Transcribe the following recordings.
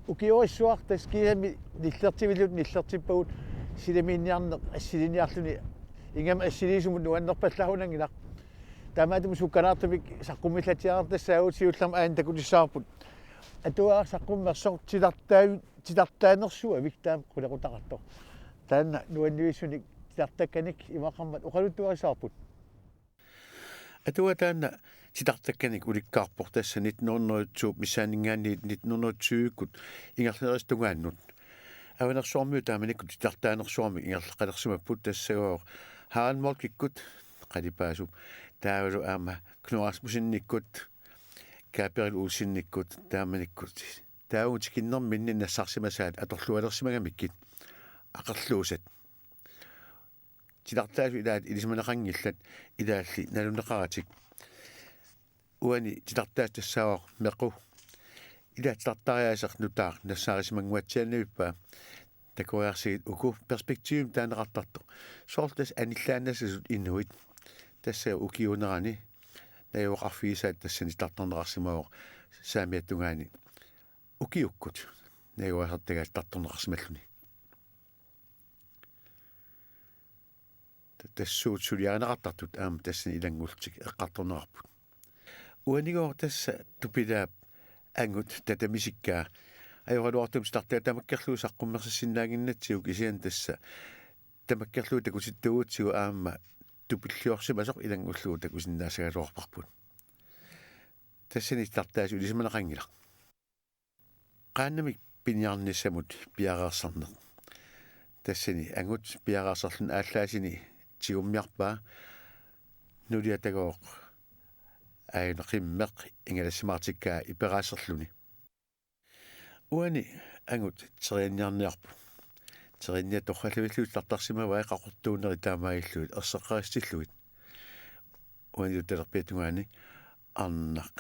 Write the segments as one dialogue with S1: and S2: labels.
S1: Ukiuissuar taskiami nillertivilut nillertippagut silimiinniarneq assiliniarluni ingam assilisumut nuannerpallahunangilaq taamaatum sukkanaartumik saqqumillatiarar tassaagut siullam aan takulissaarput atuaa saqqummersoq tilartaanersuga viktaam qulequtaqartoq taanna nuannuissunik tilartakkanik imaqarmat uqaluttuarissaarput
S2: atua taanna tilartakkanik ulikkaarpoq tassa 1900 missaaningaanni 1920kut ingerleristungaannut аванерсуармиу тааманиккут тартаанерсуарми ингерлеқалерсимаппут тассагоо хаанморкиккут қалипаасуп таавалу аама кнуарсмусинниккут кааперил уусинниккут тааманиккут таавут киннэрминни нассарсимасаат аторлуалерсимагамиккит ақерлуусат тилартаасу илаат илисманеқангиллат илаалли налунеқаратик уани тилартаас тассааваа меқу илаат тартариасер нутаар нассаарисимангуатсианнавиппаа такуарсигит уку перспективим таанеқартарто соортас аниллааннасасут иннуит тасса укиунерани наиоқарфиисаат тассани тартарнеқарсимао саамиаттунгаани укиуккут наиуасартагаат тартарнеқарсималлуни тассуут сулиаанеқартартут аама тассани илангултик эққарторнеқарпут уанигоо тасса тупилаап ангут татамисиккаа ajorluartum startaa tamakkerluu saqqummersassinnaaginnatsiguk isian tassa tamakkerluu takusittugutsigu aamma tupilluorsimasoq ilangullugu takusinnaasagaluorparput tassani startaasu ilismaneqangilaq qaannamik piniarnissamut piareersarneq tassani angut piareersarlun ааllaasini tigummiarpaa nuliatagooq aayuneqimmeq ingalassimaartikkaa iperaaserluni уани ангут терианниарниарпу терианниа торхалавиллуут тартарсимаваа qaqortuuneri таамаагиллуит ерсеққаристиллуит уани уталерпиатугаани арнақ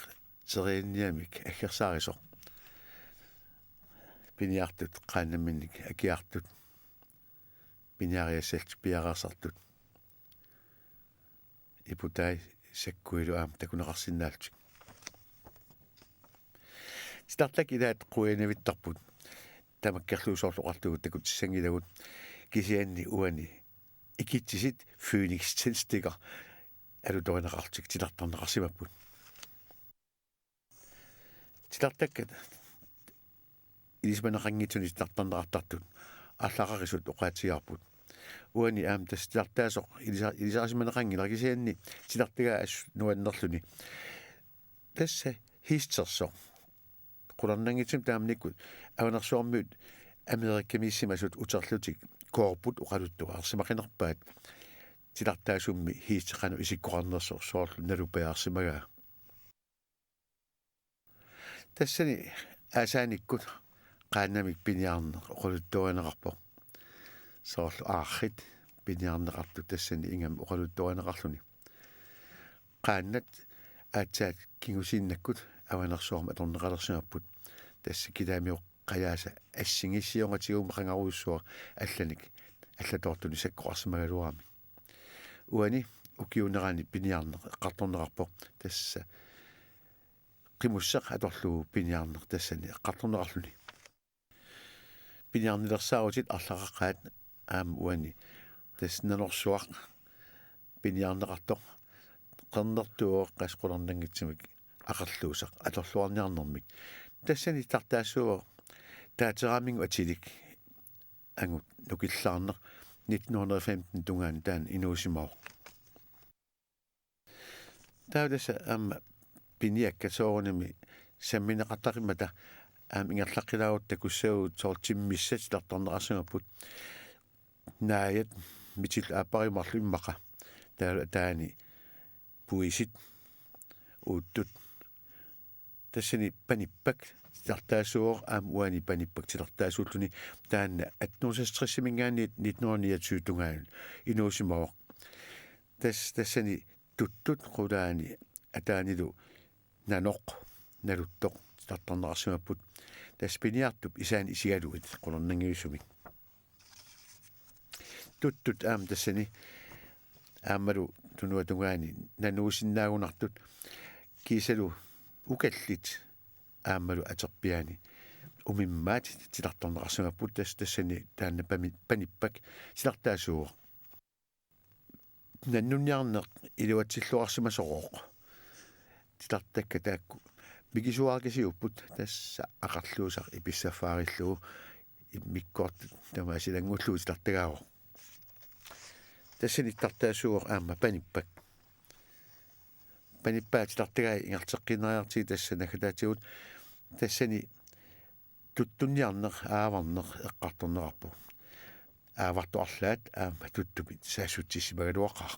S2: терианниамик аггерсаарисо пиниартут qaannamminnik акиартут пиниариассалт пиараасартут ипутай саккуилу аам такунеқарсинаалтик стартак илаат quinavittarput tamakkerluusorluqartugut takutissangilagут кисианни уани икитсисит Phoenix tændstikker алуторинеқартик тилартарнеқарсимаппут тилартаккат илисманеқангитсуни тилартарнеқартартут аллақарисут оқаатигарпут уани аам тастилартаасоқ илисарисманеқангилар кисианни тилартагаа ас нуаннерлуни тасса хистерсоқ qulernangitsum taamnikkut аванерсуармиут америккамиссимасут утерлутик коорпут уqaluttuga арсимақинерпаат тилартаасумми хиистеқану исиккоқарнерсор соорлу налупаярсимагаа тассани аасааниккут qaannamik piniarneq uqaluttuanеқарпо соорлу ааррит piniarneqartu тассани ингам uqaluttuanеқарлуни qaannat аатсаат кингусииннаккут аванерсуарма аторнеқалерсимаппут тасса килаамиоқ қаяаса ассигиссионгатигума қангаруйуссуа алланик аллатоортуни саккоқарсимагалуарами уани укиунерани пиниарнеқ эққарторнеқарпо тасса қимуссеқ аторлуу пиниарнеқ тассани эққарторнеқарлуни пиниарнилерсаарутит арлақаққаат аама уани таснанорсуақ пиниарнеқартоқ qernnertuoq qasqulernangitsimik aqerluusaq atorluarniarnermik tassani tartaassua taateraamingu atilik angut nukillarneq 1915 tungaan taan inuusimao taudasa amma piniakkasoorunimi sammineqartarimata aam ingerlaqqilaagut takussau soortimmissat tartarnerarsimapput naayat mitil aaparimarlu immaqa taani puisit uttut tassani panippak tilartaasuor aam uani panippak tilartaasuulluni taanna 1860-mingaani 1929 tungaan inuusimao tassani tuttut qulaani ataanilu nanoq naluttoq tilartarnerarsimapput taspiniartup isaani isigaluit qulernangiussumik tuttut aam tassani aammalu tunuatungaani nanuusinnaagunartut kiisalu ukallit aammalu aterpiani umimmaat tilartorneqarsimaput tassani taanna panippak silartaasuuq nannunniarneq iluatsilluqarsimasoroq tilartakka taakku mikisuaakisiupput tassa aqarluusaq ipissaffaarilluu mikkoort tamaasilanngullu tilartagaaroq tassani tartaasuuq aamma panippak panippaat tilartagai ingarteqqineriartii tassa nakataatigut tassani tuttunniarneq aavarneq eqqartornerarpu aavartuarlaat aamma tuttupit saassutissimagaluaqaq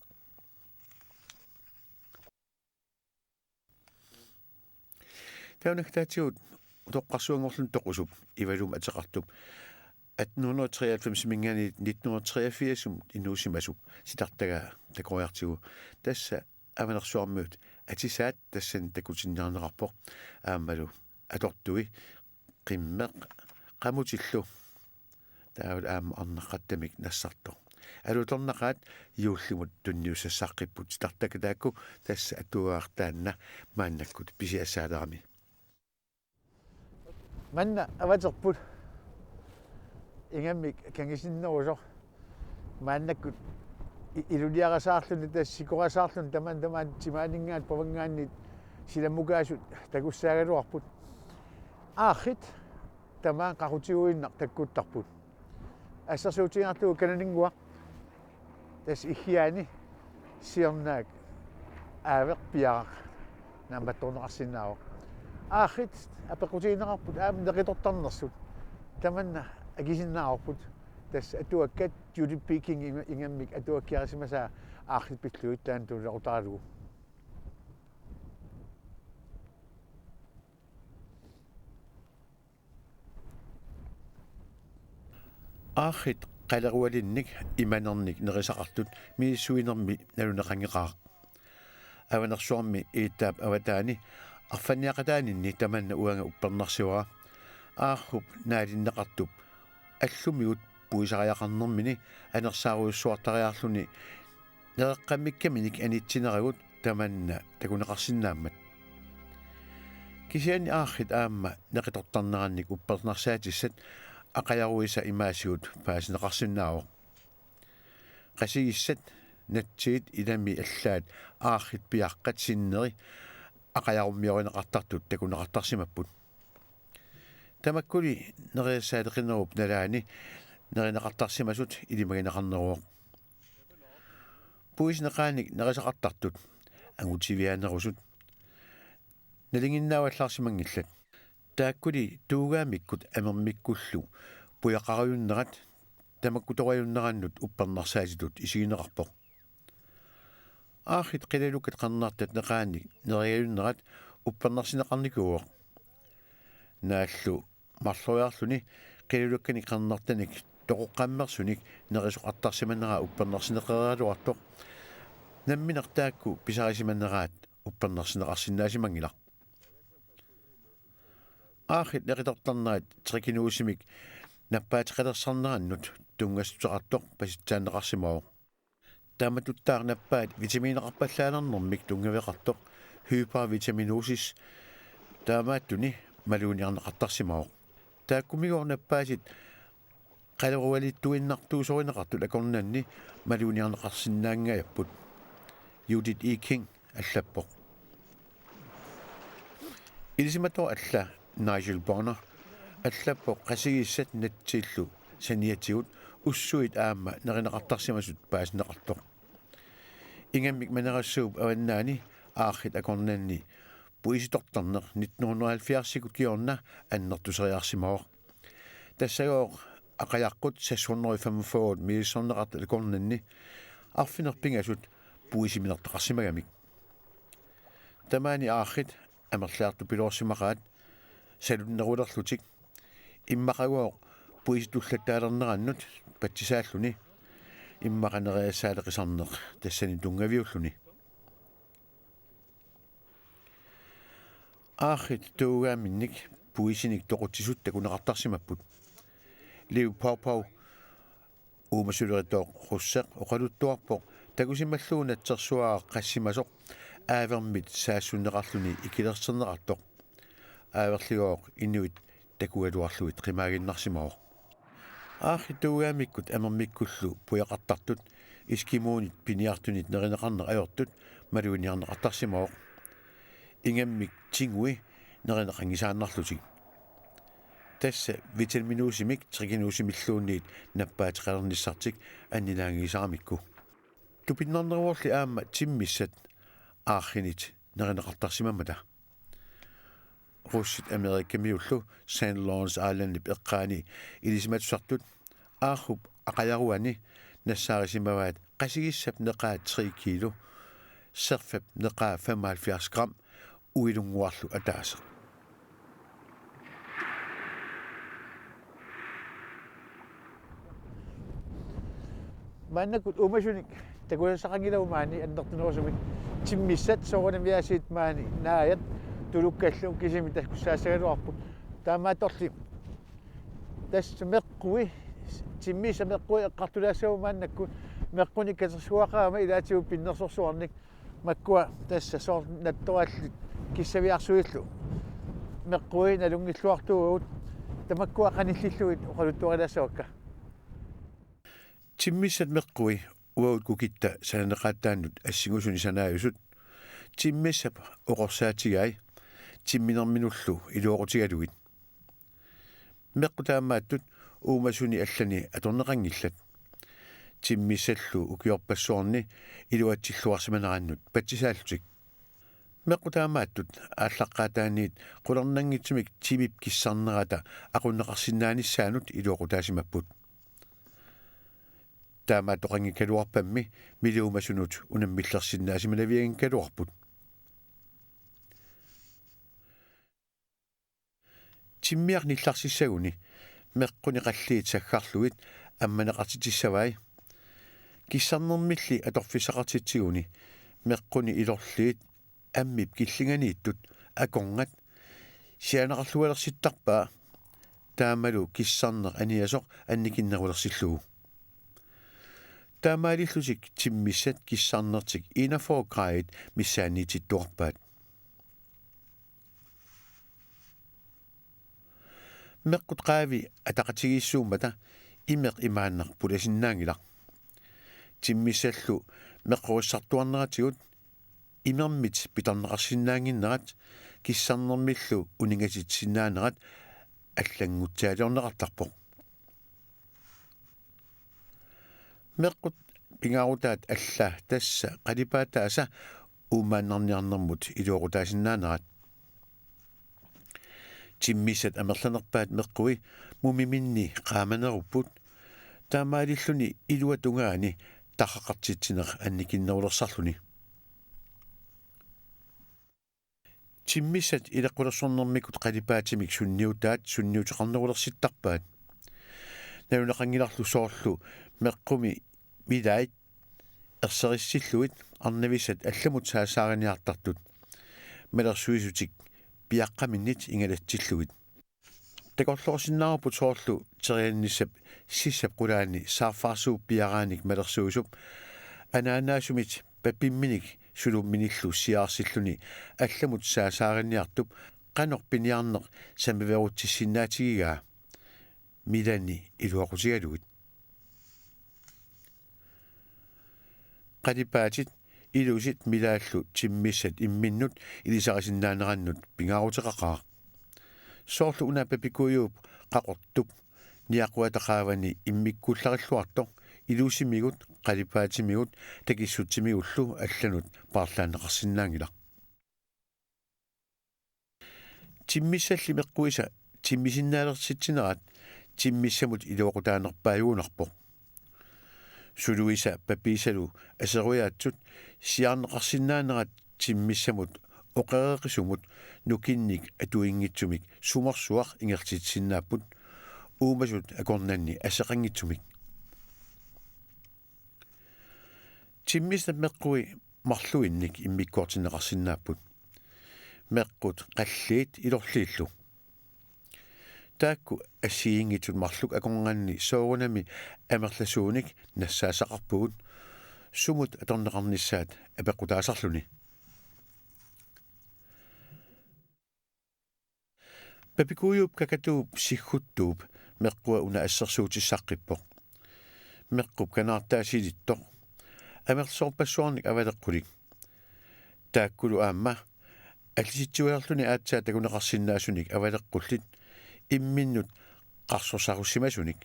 S2: taunaktaatigut toqqarsuangorlun toqusup ivalum ateqartup 1893 mingaani 1983 inuusimasup sitartagaa takoriartigu tassa avanersuarmuut atisaat tassan takutinniarneqarpoq aammalu atortui qimmeq qamutillu taavut aamma arneqqattamik nassartoq alutornaqaat iullumut tunniussassaaqqipпут sitartaka taakku tassa atuaartaanna maannakkut pisiassaalerami
S1: manna avaterput ingammik kangisinneruso maannakkut iluliaqasaarluni tassikorasaarlun taman timaaningaat pavangaannit silamukaasut takussaaгаluarput aarrit tamaan qarutiguinnaq takkuttarput ассерсуутингартугу кананингуа тас иггиани сиернаак аавеқ пиарaq наамбатторнеқарсинааво аахит апеқутигинеқарпут аама неқитортарнерсут таманна агисиннаарпут тас атуаккат Judy Peking ингаммик атуаккиарисимасаа аахит пиллуит таан тулеқутаралугу
S2: аахит қалеруалинник иманерник нерисақартут мииссуинерми налунеқангеқаа аванерсуарми ииттаап аватаани арфанниақатаанинни таманна уанга уппернарсиуара аарруп наалиннеқартуп аллумиут пуисариақарнэрмини анерсааруйуссуартариарлуни нереққаммиккаминик анитсинерагут таманна такунеқарсинааммат кисиани ааррит аама неқитортарнеранник уппернарсаатиссат aqajaruisa imaasiut paasineqarsinnaavo qasigissat natsiit ilami allaat aarrit piaqqat sinneri aqajarummiorineqartartut takuneqartarsimapput tamakkuli neriassaaleqinerup nalaani nerineqartarsimasut ilimagineqarneruoq puisneqaanik nerisaqartartut angutiviaanerusut nalinginnaavallaarsimangillat taakkuli tuugaamikkut amermikkullu puyaqaruyunnerat tamakkutoriunnerannut uppernersaasitut isigineqarpoq aarrit qilalukat qarnaartat neqaannik neriayunnerat uppernersineqarnikuuq naallu marloriarluni qilalukkani qarnartanik toqoqqammersunik nerisoqartarsimanneraa uppernersineqerialuartoq namminertaakku pisarisimaneraat uppernersineqarsinnaasimanngilaq аахит неқиторторнаат трикинуусимик наппаатеқалерсарнерannут тунгастутеқартоқ паситсаанеқарсимао тааматуттаар наппаат витаминеқарпаллаанернэрмик тунгавеқартоқ hypervitaminoosis таамааттуни малуниарнеқартарсимао тааккумигоор наппаасит қалеруалиттуиннартуусоринеқартут акорнанни малуниарнеқарсинаангаяппут Judith E. King аллаппоқ илисиматоо алла Nigel Bonner аллаппо qasigiissat natsiillu saniatigut ussuit aamma nerineqartarsimasut paasneqartoq ingammik manerassuup avannaani aarrit akornanni puisitortarneq 1970-sikut kiorna annertuseriarsimaoq tassagooq aqajaqqut 645 milissorneqart akornanni arfinerpingasut puisiminertaqarsimagamik tamaani aarrit amerlaartu pilorsimaqaat salunnerulerlutik immaqaguoq puisitullattaalernerannut patsisaalluni immaqaneriassaaleqisarneq tassani tungaviulluni aarrit tuugaaminnik puisinik toquttisut takuneqartarsimapput liu pau uumasuleritooq russeq oqaluttuarpoq takusimalluunatsersuaa qassimasoq aavermit saassunneqarluni ikilerserneqartoq aaverligooq inuit такуалуарлуит qimaaginnarsimaoq аахитугаамиккут амермиккуллу пуяқартартут искимуунит пиниартунит неринеқарнеқ аёртут малуиниарнеқартарсимаоқ ингаммик тингуи неринеқангисааннарлутик тасса витаминуусимик тригинуусимиллуунниит наппаатеқалерниссартик аннилаангисарамикку тупиннарнеруорли аама тиммиссат аахинит неринеқартарсимамата руссит америкамиуллу St. Lawrence Island эққаани илисиматсартут аахуп ақаяруани нассаарисимаваат қасигиссап неқаа 3 кило серфап неқаа 75 грам уилунгуарлу атааса
S1: маннакут умасуник такуясақангилаумаани аннертунерусумик тиммиссат соорунамиасиит маани нааят тулуккаллу кисими таскуссаассагалуарпут таамааторли тасс меққуи тиммиса меққуи эққартулаассаумааннакку меққуни катерсуақаама илаатиу пиннерсорсуарник маккуа тасса соор натторалли киссавиарсуиллу меққуи налунгиллуартуугут тамаккуа қаниллиллуит оқалуттуарилаассавакка
S2: тиммисат меққуи уаут кукитта сананеқааттааннут ассигусуни санааюсут тиммиссап оқорсаатигай тимминерминуллу илуоқутигалугит меққутаамааттут уумасуни аллани аторнеқангиллат тиммиссаллу укиорпассуорни илуатсиллуарсиманерааннут патсисааллутик меққутаамааттут ааллаққаатааниит қулернангитсумик тимип киссарнерата ақуннеқарсинааниссаанут илуоқутаасимаппут таама тоқанги калуарпамми милиумасунут унаммиллерсиннаасиманавиагин калуарпут тиммиарнилларсиссагуни меққуни қаллиит саггарлуит амманеқартитиссавай киссарнермилли аторфисақартитсигуни меққуни илорлиит аммип киллинганииттут аконгат сианеқарлуалерситтарпаа таамалу киссарнер аниасоқ анникиннерулерсиллугу таамаалиллусик тиммиссат киссарнертик 41 градит миссааниититтуарпаат меққут қаави атақатигиссуумата имеқ имааннер пуласиннаангила тиммиссаллу меққориссартуарнератигут имермит питарнеқарсиннаангиннерат киссарнермиллу унингаситсиннаанерат аллангутсаалернеқартарпоқ меққут пингаарутаат алла тасса қалипаатааса уумааннарниарнэрмут илуоқутаасиннаанерат тиммисат амерланерпаат меққуи мумиминни qaamanerupпут таамаалиллуни илуатунгаани тақақартитсинер анникиннерулерсарлуни тиммисат илеққулерсорнэрмикут қалипаатимик сунниутаат сунниутеқарнерулерситтарпаат навунеқангиларлу соорлу меққуми милаит ерсериссиллуит арнависат алламут саасаариниартартут малерсуисутик пиаққаминнит ингалатсиллугит такорлорсиннаарпут соорлу терианниссап сиссап қулаани саарфаарсууп пиарааник малерсуисуп анаанаасумит паппимминик сулумминиллу сиаарсиллуни алламут саасаариниартуп қанор пиниарнеқ самиверутсиссиннаатигигаа милани илуақутигалугит қалипаатит илусит милааллу тиммиссат имминнут илисарисиннаанераннут пингаарутеқақаа соорлу унапапикуйууп қақортуп ниақуатақаавани иммиккуллариллуарто илусимигут қалипаатимигут такиссутсимигуллу алланут паарлаанеқарсинаангила тиммиссалли меққуиса тиммисиннаалерситсинерат тиммиссамут илуоқутаанерпааюунарпоқ сулуиса паписалу асеруяатсут сиарнеқарсинаанерат тиммиссамут оқереқисумут нукинник атуингитсумик сумарсуар ингертитсиннааппут уумасут акорнанни асеқангитсумик тиммиснап меққуи марлуинник иммиккуартинеқарсинааппут меққут қаллиит илорлииллу таакку ассиингитсут марлук акорнганни соорунами амерласууник нассаасақарпугут сумут аторнеқарниссаат апеққутаасарлуни Papikuyup kakatuup siguttuup meqqua una assersuutissaqippoq meqqup kanaartaasilittoq amersorpassuarnik avaleqqulik taakkulu aamma аллиситсуиарлүни аатсаа такунеқарсиннаасуник авалеққуллит имминнут қарсорсаруссимасуник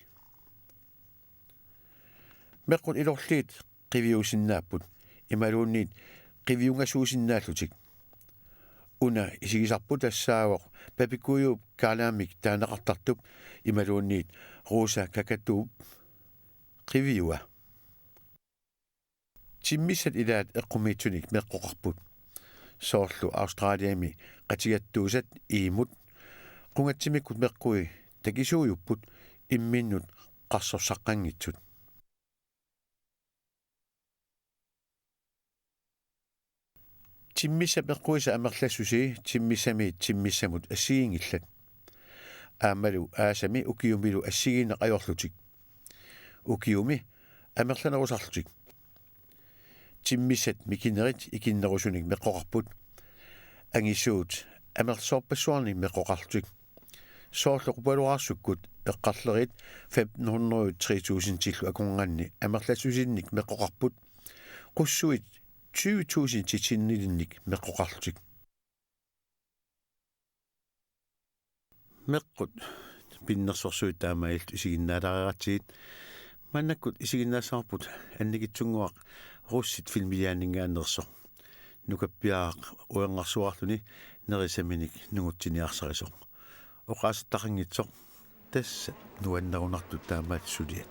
S2: меққут илорлиит қивиусиннааппут ималуунниит қивиунгасуусиннааллутик уна исигисарпут ассаавоқ папикуйуп каалаамик таанеқартартуп ималуунниит рууса какатууп қивиуа тиммиссат илаат эққумиитсуник меққоқарпут соорлу Австралиами qatigattuusat iimut qungatsimikkut meqqui takisuuyupput imminnut qarsorsaqqanngitsut timmissa meqquisa amerlassusi timmissami timmissamut assiingillat aamalu aasami ukiumilu assigiinneq ajorlutik ukiumi amerlanerusarlutik timmissat mikinerit ikinnerusunik meqqoqarput angisuut amersorpassuarnik meqqoqarlutik soorluqpaluarsukkut eqqarlerit 1500 tillu akunganni amerlassusinnik meqqoqarput qussuit 20,000 titinnilinnik meqqoqarlutik meqqut pinnersorsuit taamailt isiginnaalareratsigit маннаккут исигиннаассаарпут анникитсунгуақ руссит филмилиаанингаанерсо нукаппиаақ уянгарсуарлуни нерисаминик нугутсиниарсарисо оқаасаттақингитсо тасса нуаннерунартут таамаат сулиат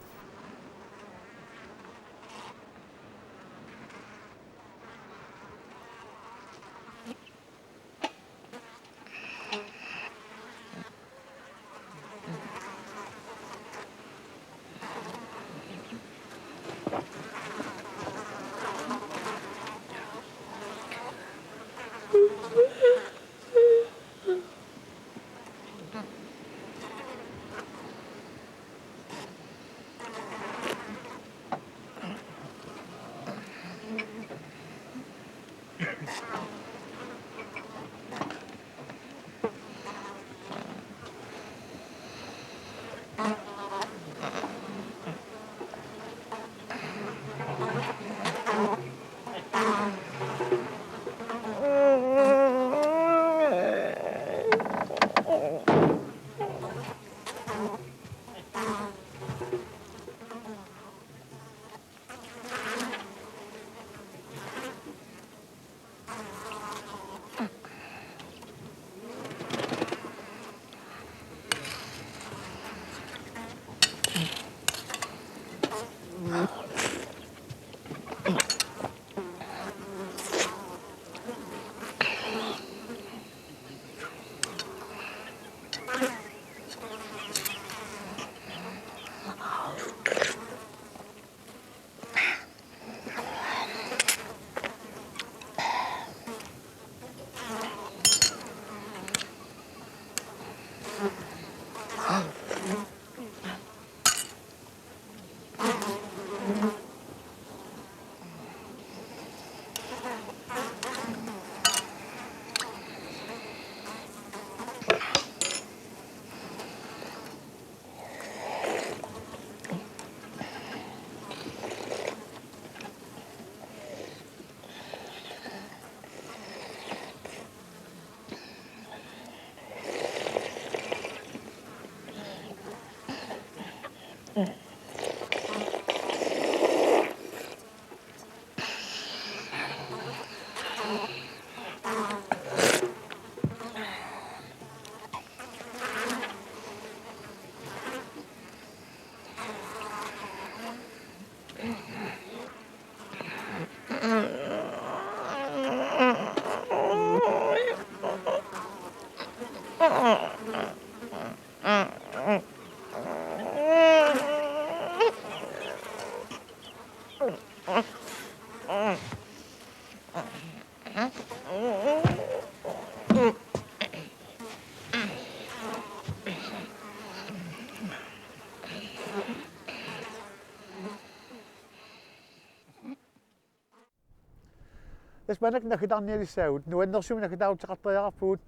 S1: Das mannak nakitarnialissagut nuannersumi nakitaarutiqartariaqarpugut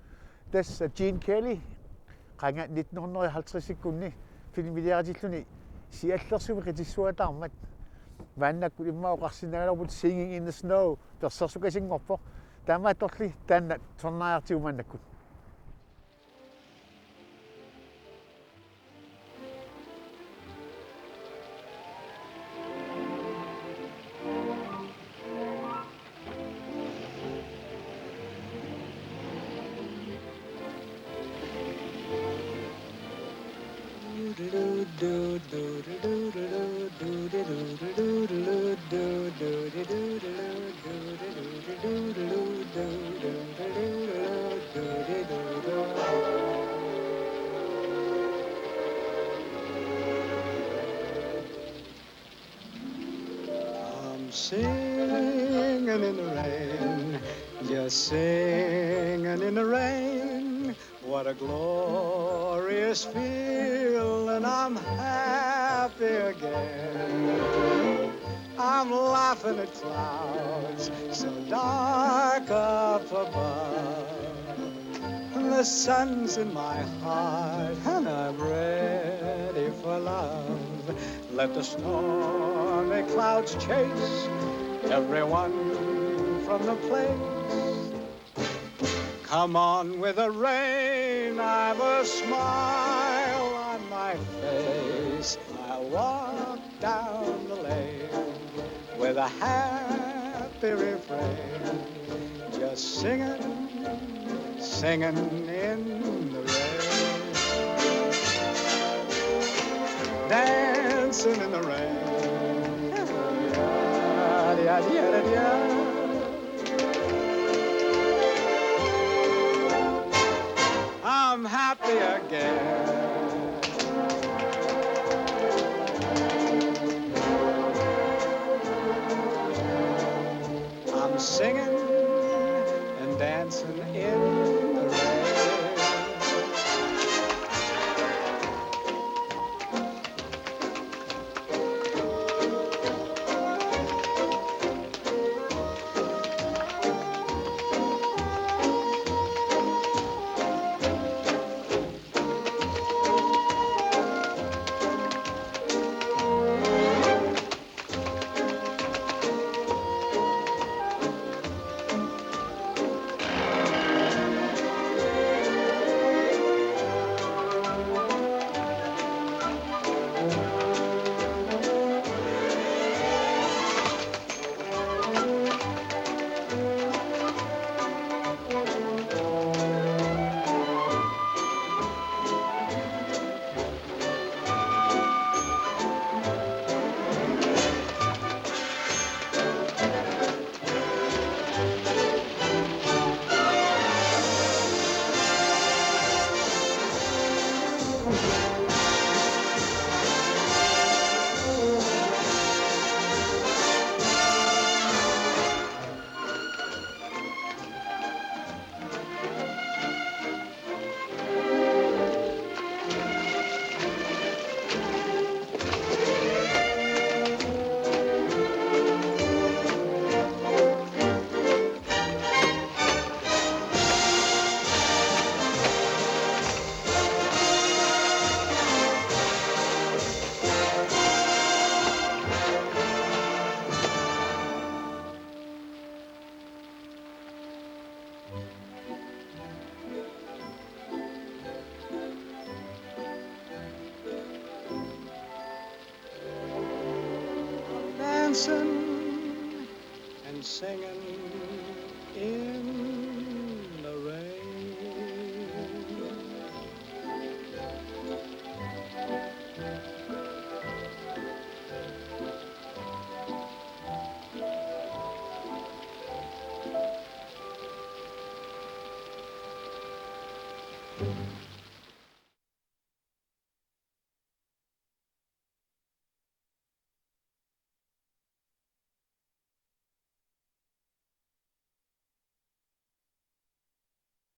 S1: tas Gene Kelly qanga 1950 sekkunni filmiliaratilluni siallersuvi qitissуатаармат вааннакку иммаоқарсинагалерпут Singing in the Snow персерсукасингорпо таамаатторли таанна торнаартиуманнаккут.
S3: I'm singing in the rain, just singing in the rain. What a glorious feeling, I'm happy again. I'm laughing at clouds so dark up above. And the sun's in my heart and I'm ready for love. Let the stormy clouds chase everyone from the place. Come on with the rain, I've a smile on my face. I'll walk down the lane with a happy refrain, just singing, singing in the rain, dancing in the rain. I'm happy again. I'm singing and dancing in the rain. Dancing and singing in the rain.